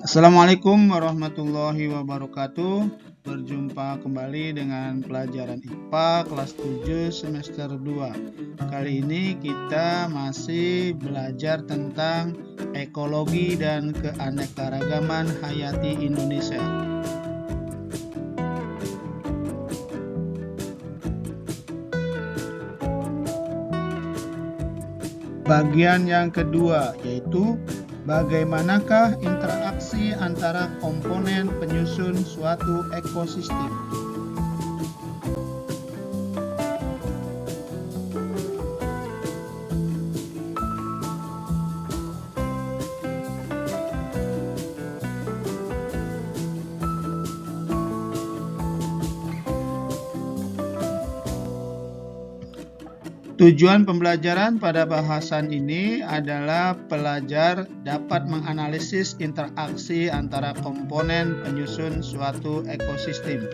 Assalamualaikum warahmatullahi wabarakatuh. Berjumpa kembali dengan pelajaran IPA kelas 7 semester 2. Kali ini kita masih belajar tentang ekologi dan keanekaragaman hayati Indonesia. Bagian yang kedua yaitu bagaimanakah interaksi antara komponen penyusun suatu ekosistem. Tujuan pembelajaran pada bahasan ini adalah pelajar dapat menganalisis interaksi antara komponen penyusun suatu ekosistem.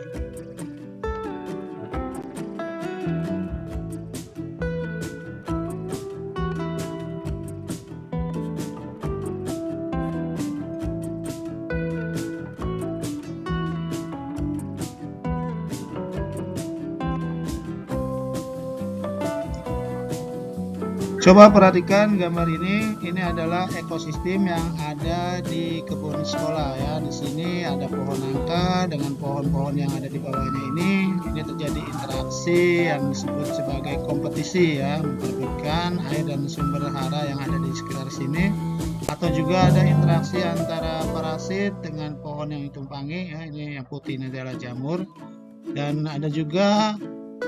Coba perhatikan gambar ini. Ini adalah ekosistem yang ada di kebun sekolah ya. Di sini ada pohon nangka dengan pohon-pohon yang ada di bawahnya ini. Ini terjadi interaksi yang disebut sebagai kompetisi ya, memperebutkan air dan sumber hara yang ada di sekitar sini. Atau juga ada interaksi antara parasit dengan pohon yang ditumpangi ya. Ini yang putih ini adalah jamur. Dan ada juga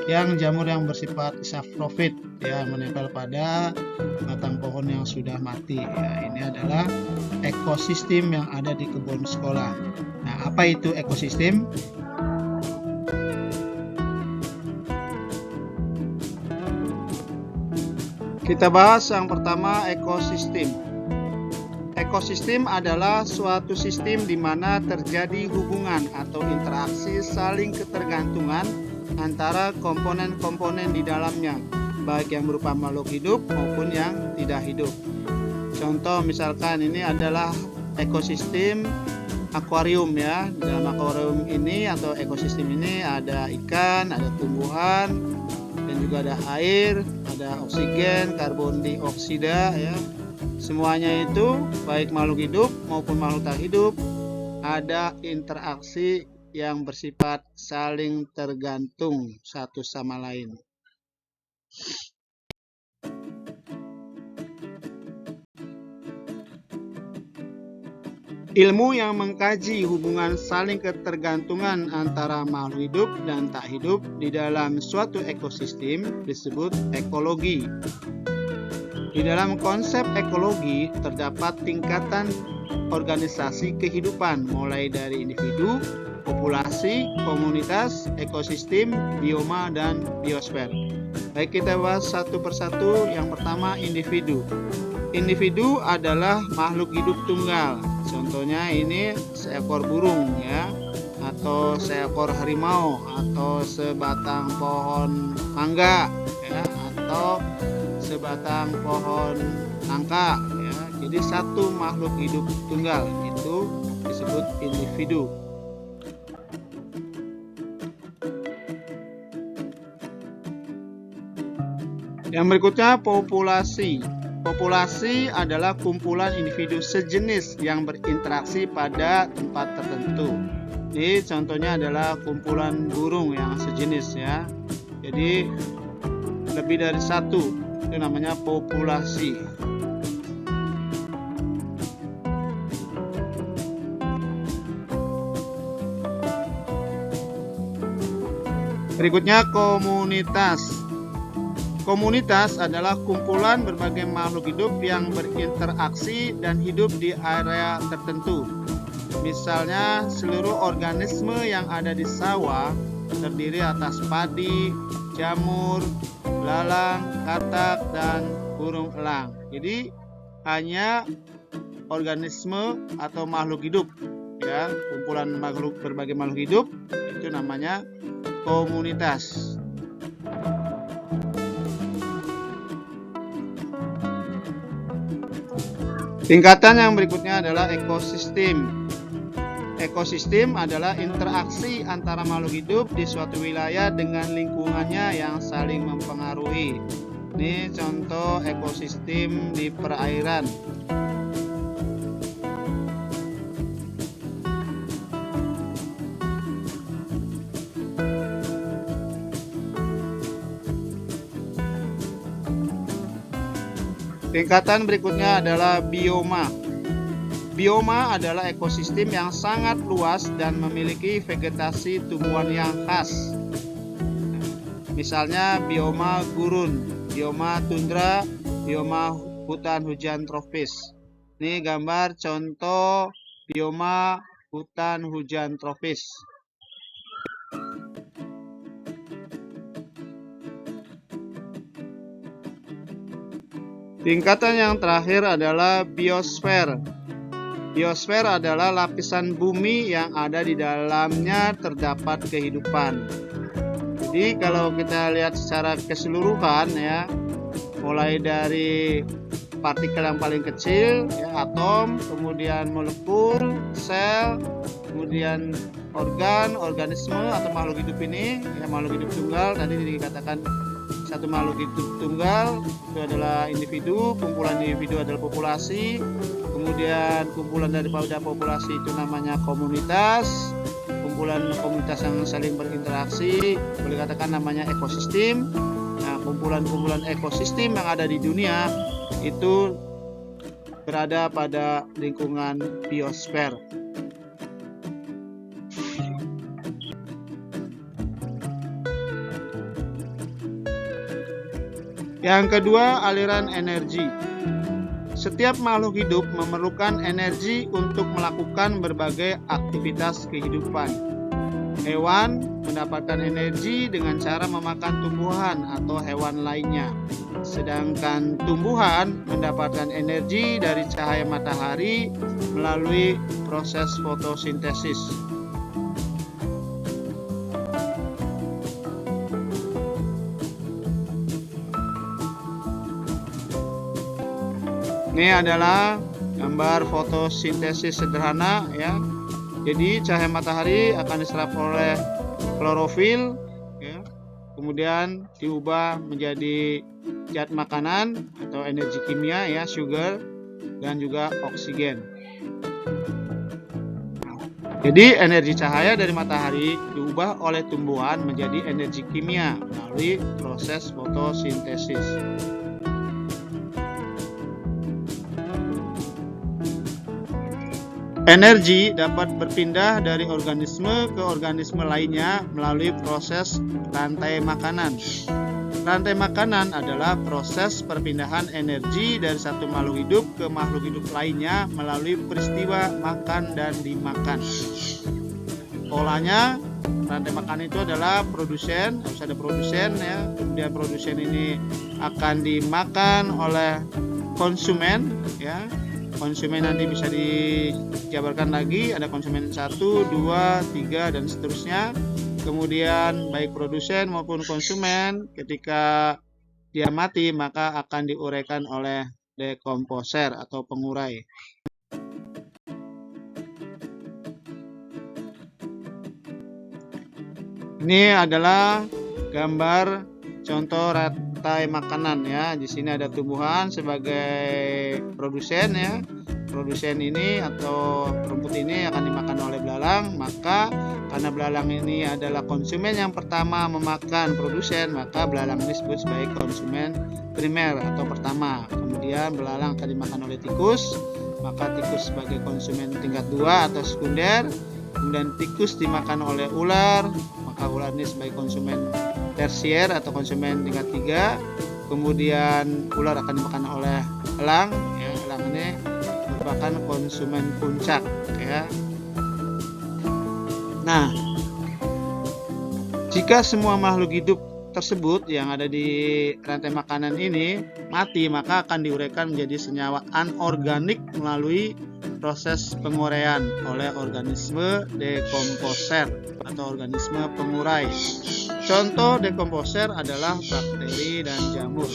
yang jamur yang bersifat saprofit ya, menempel pada batang pohon yang sudah mati ya. Ini adalah ekosistem yang ada di kebun sekolah. Nah, apa itu ekosistem? Kita bahas yang pertama, ekosistem. Ekosistem adalah suatu sistem di mana terjadi hubungan atau interaksi saling ketergantungan antara komponen-komponen di dalamnya, baik yang berupa makhluk hidup maupun yang tidak hidup. Contoh misalkan ini adalah ekosistem akuarium ya. Di dalam akuarium ini atau ekosistem ini ada ikan, ada tumbuhan, dan juga ada air, ada oksigen, karbon dioksida ya. Semuanya itu baik makhluk hidup maupun makhluk tak hidup ada interaksi yang bersifat saling tergantung satu sama lain. Ilmu yang mengkaji hubungan saling ketergantungan antara makhluk hidup dan tak hidup di dalam suatu ekosistem disebut ekologi. Di dalam konsep ekologi terdapat tingkatan organisasi kehidupan mulai dari individu, populasi, komunitas, ekosistem, bioma, dan biosfer. Baik, kita bahas satu persatu. Yang pertama, individu. Individu adalah makhluk hidup tunggal. Contohnya ini seekor burung ya, atau seekor harimau, atau sebatang pohon mangga ya, atau sebatang pohon nangka ya. Jadi satu makhluk hidup tunggal itu disebut individu. Yang berikutnya, populasi. Populasi adalah kumpulan individu sejenis yang berinteraksi pada tempat tertentu. Jadi contohnya adalah kumpulan burung yang sejenis ya. Jadi lebih dari satu. Itu namanya populasi. Berikutnya, komunitas. Komunitas adalah kumpulan berbagai makhluk hidup yang berinteraksi dan hidup di area tertentu. Misalnya, seluruh organisme yang ada di sawah terdiri atas padi, jamur, belalang, katak, dan burung elang. Jadi hanya organisme atau makhluk hidup ya, kumpulan berbagai makhluk hidup itu namanya komunitas. Tingkatan yang berikutnya adalah ekosistem. Ekosistem adalah interaksi antara makhluk hidup di suatu wilayah dengan lingkungannya yang saling mempengaruhi. Ini contoh ekosistem di perairan. Tingkatan berikutnya adalah bioma. Bioma adalah ekosistem yang sangat luas dan memiliki vegetasi tumbuhan yang khas. Misalnya bioma gurun, bioma tundra, bioma hutan hujan tropis. Ini gambar contoh bioma hutan hujan tropis. Tingkatan yang terakhir adalah biosfer. Biosfer adalah lapisan bumi yang ada di dalamnya terdapat kehidupan. Jadi kalau kita lihat secara keseluruhan ya, mulai dari partikel yang paling kecil ya, atom, kemudian molekul, sel, kemudian organ, organisme atau makhluk hidup ini ya, makhluk hidup tunggal tadi dikatakan satu makhluk hidup tunggal itu adalah individu, kumpulan individu adalah populasi, kemudian kumpulan daripada populasi itu namanya komunitas, kumpulan komunitas yang saling berinteraksi boleh katakan namanya ekosistem. Nah, kumpulan-kumpulan ekosistem yang ada di dunia itu berada pada lingkungan biosfer. Yang kedua, aliran energi. Setiap makhluk hidup memerlukan energi untuk melakukan berbagai aktivitas kehidupan. Hewan mendapatkan energi dengan cara memakan tumbuhan atau hewan lainnya. Sedangkan tumbuhan mendapatkan energi dari cahaya matahari melalui proses fotosintesis. Ini adalah gambar fotosintesis sederhana ya. Jadi cahaya matahari akan diserap oleh klorofil ya. Kemudian diubah menjadi zat makanan atau energi kimia ya, sugar dan juga oksigen. Jadi energi cahaya dari matahari diubah oleh tumbuhan menjadi energi kimia melalui proses fotosintesis. Energi dapat berpindah dari organisme ke organisme lainnya melalui proses rantai makanan. Rantai makanan adalah proses perpindahan energi dari satu makhluk hidup ke makhluk hidup lainnya melalui peristiwa makan dan dimakan. Polanya, rantai makan itu adalah produsen, harus ada produsen ya. Kemudian produsen ini akan dimakan oleh konsumen ya. Konsumen nanti bisa dijabarkan lagi, ada konsumen 1, 2, 3 dan seterusnya. Kemudian baik produsen maupun konsumen ketika dia mati maka akan diuraikan oleh dekomposer atau pengurai. Ini adalah gambar contoh rantai makanan ya. Di sini ada tumbuhan sebagai produsen ya. Produsen ini atau rumput ini akan dimakan oleh belalang, maka karena belalang ini adalah konsumen yang pertama memakan produsen, maka belalang ini disebut sebagai konsumen primer atau pertama. Kemudian belalang akan dimakan oleh tikus, maka tikus sebagai konsumen tingkat 2 atau sekunder. Kemudian tikus dimakan oleh ular, maka ular ini sebagai konsumen tersier atau konsumen tingkat 3. Kemudian ular akan dimakan oleh elang ya, elang ini merupakan konsumen puncak ya. Nah, jika semua makhluk hidup tersebut yang ada di rantai makanan ini mati, maka akan diuraikan menjadi senyawa anorganik melalui proses penguraian oleh organisme dekomposer atau organisme pengurai. Contoh dekomposer adalah bakteri dan jamur.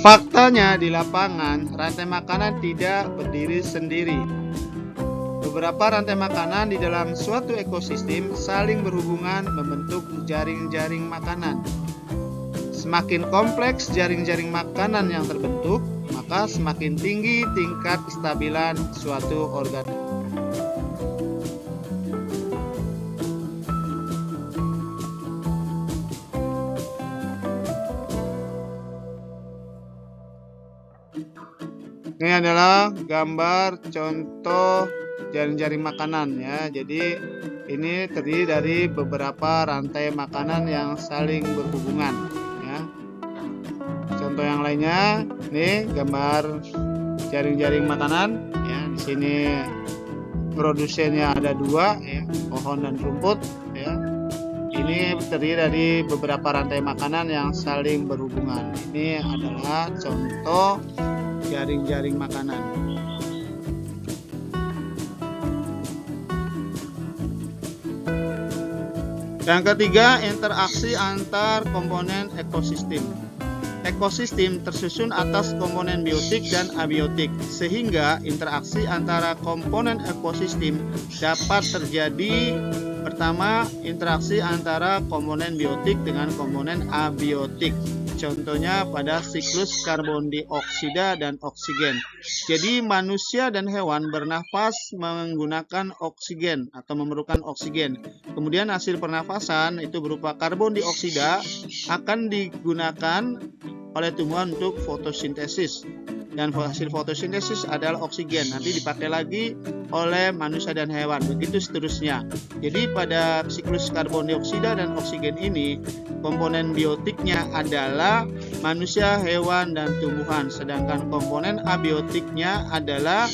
Faktanya di lapangan, rantai makanan tidak berdiri sendiri. Beberapa rantai makanan di dalam suatu ekosistem saling berhubungan membentuk jaring-jaring makanan. Semakin kompleks jaring-jaring makanan yang terbentuk, maka semakin tinggi tingkat kestabilan suatu organisme. Ini adalah gambar contoh jaring-jaring makanan ya. Jadi ini terdiri dari beberapa rantai makanan yang saling berhubungan ya. Contoh yang lainnya, ini gambar jaring-jaring makanan ya. Di sini produsennya ada dua ya, pohon dan rumput ya. Ini terdiri dari beberapa rantai makanan yang saling berhubungan. Ini adalah contoh jaring-jaring makanan. Yang ketiga, interaksi antar komponen ekosistem. Ekosistem tersusun atas komponen biotik dan abiotik, sehingga interaksi antara komponen ekosistem dapat terjadi. Pertama, interaksi antara komponen biotik dengan komponen abiotik. Contohnya pada siklus karbon dioksida dan oksigen. Jadi manusia dan hewan bernafas menggunakan oksigen atau memerlukan oksigen. Kemudian hasil pernafasan itu berupa karbon dioksida akan digunakan oleh tumbuhan untuk fotosintesis. Dan hasil fotosintesis adalah oksigen, nanti dipakai lagi oleh manusia dan hewan, begitu seterusnya. Jadi pada siklus karbon dioksida dan oksigen ini, komponen biotiknya adalah manusia, hewan, dan tumbuhan, sedangkan komponen abiotiknya adalah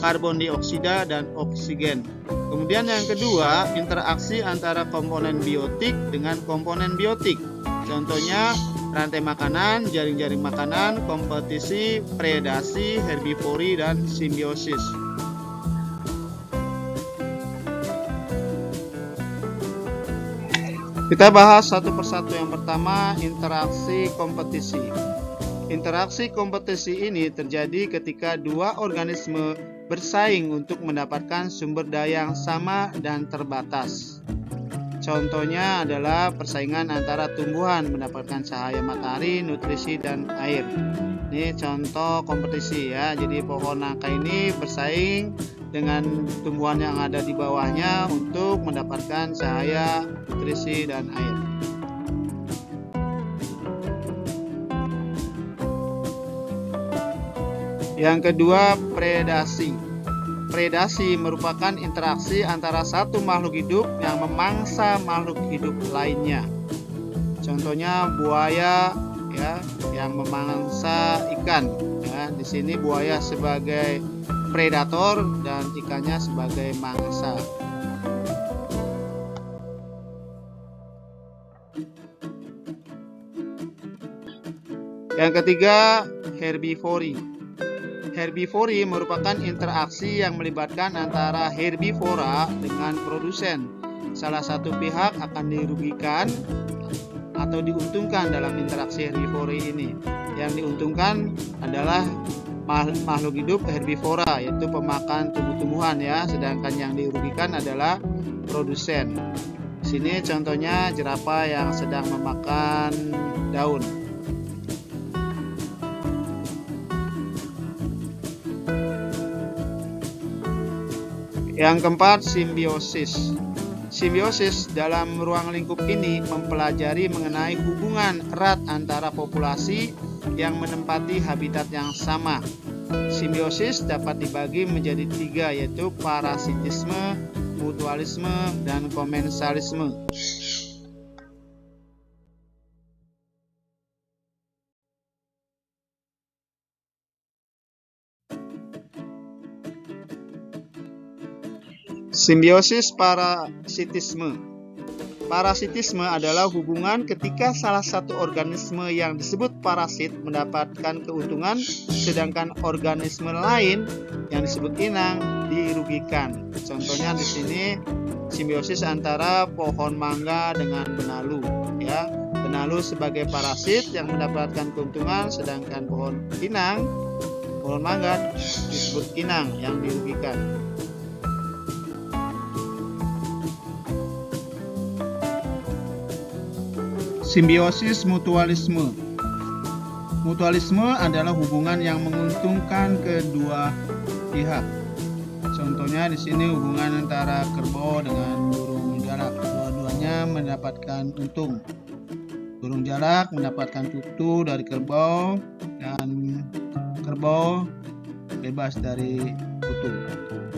karbon dioksida dan oksigen. Kemudian yang kedua, interaksi antara komponen biotik dengan komponen biotik. Contohnya rantai makanan, jaring-jaring makanan, kompetisi, predasi, herbivori, dan simbiosis. Kita bahas satu persatu. Yang pertama, interaksi kompetisi. Interaksi kompetisi ini terjadi ketika dua organisme bersaing untuk mendapatkan sumber daya yang sama dan terbatas. Contohnya adalah persaingan antara tumbuhan mendapatkan cahaya matahari, nutrisi, dan air. Ini contoh kompetisi ya. Jadi pohon nangka ini bersaing dengan tumbuhan yang ada di bawahnya untuk mendapatkan cahaya, nutrisi, dan air. Yang kedua, predasi. Predasi merupakan interaksi antara satu makhluk hidup yang memangsa makhluk hidup lainnya. Contohnya buaya ya, yang memangsa ikan. Ya, di sini buaya sebagai predator dan ikannya sebagai mangsa. Yang ketiga, herbivori. Herbivori merupakan interaksi yang melibatkan antara herbivora dengan produsen. Salah satu pihak akan dirugikan atau diuntungkan dalam interaksi herbivori ini. Yang diuntungkan adalah makhluk hidup herbivora, yaitu pemakan tumbuh-tumbuhan ya, sedangkan yang dirugikan adalah produsen. Di sini contohnya jerapah yang sedang memakan daun. Yang keempat, simbiosis. Simbiosis dalam ruang lingkup ini mempelajari mengenai hubungan erat antara populasi yang menempati habitat yang sama. Simbiosis dapat dibagi menjadi tiga, yaitu parasitisme, mutualisme, dan komensalisme. Simbiosis parasitisme. Parasitisme adalah hubungan ketika salah satu organisme yang disebut parasit mendapatkan keuntungan, sedangkan organisme lain yang disebut inang dirugikan. Contohnya di sini simbiosis antara pohon mangga dengan benalu, ya. Penalu sebagai parasit yang mendapatkan keuntungan, sedangkan pohon mangga disebut kinang yang dirugikan. Simbiosis mutualisme. Mutualisme adalah hubungan yang menguntungkan kedua pihak. Contohnya di sini hubungan antara kerbau dengan burung jalak. Dua-duanya mendapatkan untung. Burung jalak mendapatkan kutu dari kerbau dan kerbau bebas dari kutu.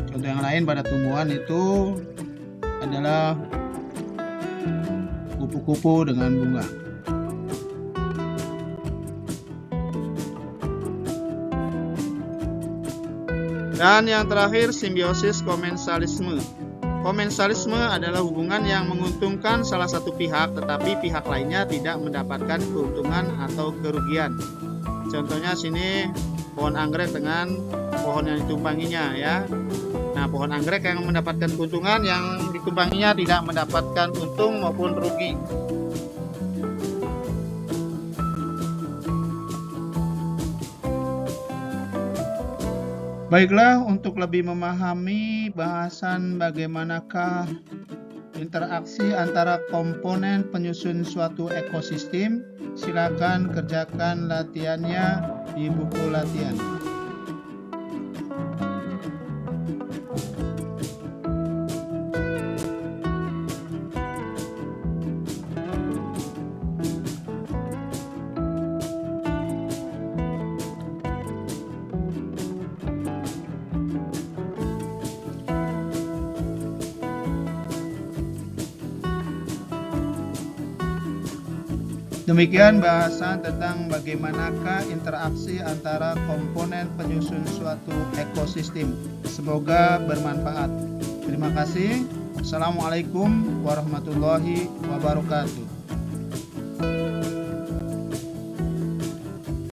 Contoh yang lain pada tumbuhan itu adalah kupu-kupu dengan bunga. Dan yang terakhir, simbiosis komensalisme. Komensalisme adalah hubungan yang menguntungkan salah satu pihak, tetapi pihak lainnya tidak mendapatkan keuntungan atau kerugian. Contohnya sini pohon anggrek dengan pohon yang ditumpanginya ya. Nah, pohon anggrek yang mendapatkan keuntungan, yang ditumpanginya tidak mendapatkan untung maupun rugi. Baiklah, untuk lebih memahami bahasan bagaimanakah interaksi antara komponen penyusun suatu ekosistem, silakan kerjakan latihannya di buku latihan. Demikian bahasan tentang bagaimanakah interaksi antara komponen penyusun suatu ekosistem. Semoga bermanfaat. Terima kasih. Assalamualaikum warahmatullahi wabarakatuh.